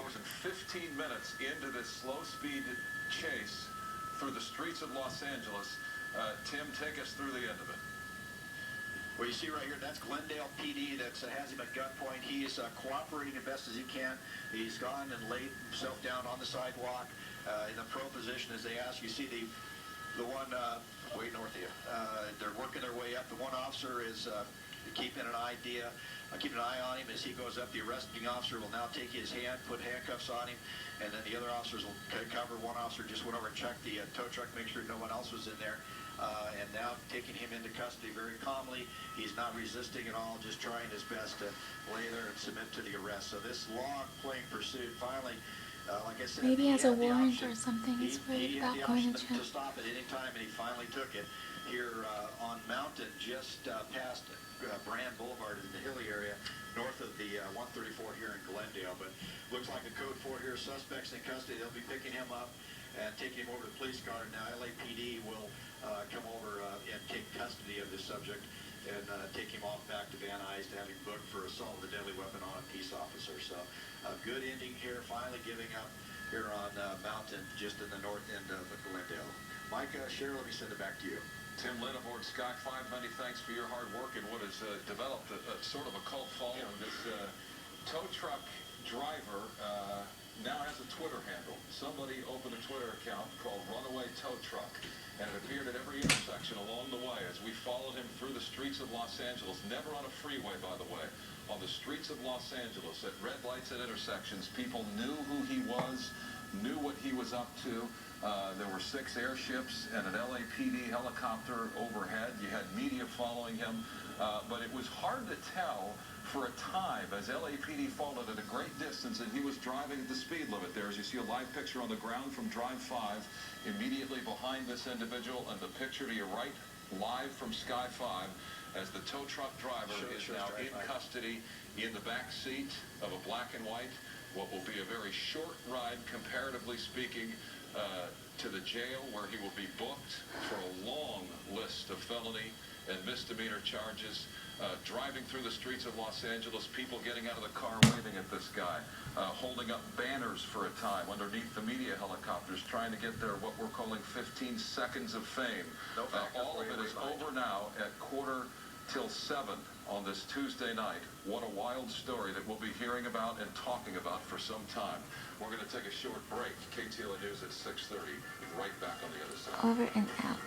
hours and 15 minutes into this slow-speed chase through the streets of Los Angeles. Tim, take us through the end of it. Well, you see right here, that's Glendale PD that has him at gunpoint. He's cooperating as best as he can. He's gone and laid himself down on the sidewalk in the pro position as they ask. You see the one way north of you. They're working their way up. The one officer is keeping an eye on him as he goes up. The arresting officer will now take his hand, put handcuffs on him, and then the other officers will cover. One officer just went over and checked the tow truck, make sure no one else was in there. And now taking him into custody very calmly. He's not resisting at all, just trying his best to lay there and submit to the arrest. So this long playing pursuit finally, like I said, maybe he has a warrant or something. He's worried about going to jail. To stop at any time, and he finally took it here on Mountain, just past Brand Boulevard in the hilly area, north of the 134 here in Glendale. But looks like a code 4 here. Suspects in custody. They'll be picking him up and taking him over to the police car. Now LAPD will come over and take custody of this subject and take him off back to Van Nuys to have him booked for assault with a deadly weapon on a peace officer. So a good ending here, finally giving up here on Mountain, just in the north end of Glendale. Mike, Cheryl, let me send it back to you. Tim Lynn aboard Sky 5, many thanks for your hard work in what has developed a sort of a cult following. This tow truck driver now has a Twitter handle. Somebody opened a Twitter account called Runaway Tow Truck, and it appeared at every intersection along the way as we followed him through the streets of Los Angeles. Never on a freeway, by the way. On the streets of Los Angeles, at red lights at intersections, people knew who he was, knew what he was up to. There were 6 airships and an LAPD helicopter overhead. You had media following him, but it was hard to tell for a time as LAPD followed at a great distance, and he was driving at the speed limit there. As you see a live picture on the ground from Drive 5, immediately behind this individual, and the picture to your right, live from Sky 5, as the tow truck driver is now in custody in the back seat of a black and white, what will be a very short ride, comparatively speaking, to the jail, where he will be booked for a long list of felony and misdemeanor charges. Driving through the streets of Los Angeles, people getting out of the car waving at this guy, holding up banners for a time underneath the media helicopters, trying to get their what we're calling 15 seconds of fame. All of it is over now at 6:45 on this Tuesday night. What a wild story that we'll be hearing about and talking about for some time. We're going to take a short break. KTLA News at 6:30. Right back on the other side. Over and out.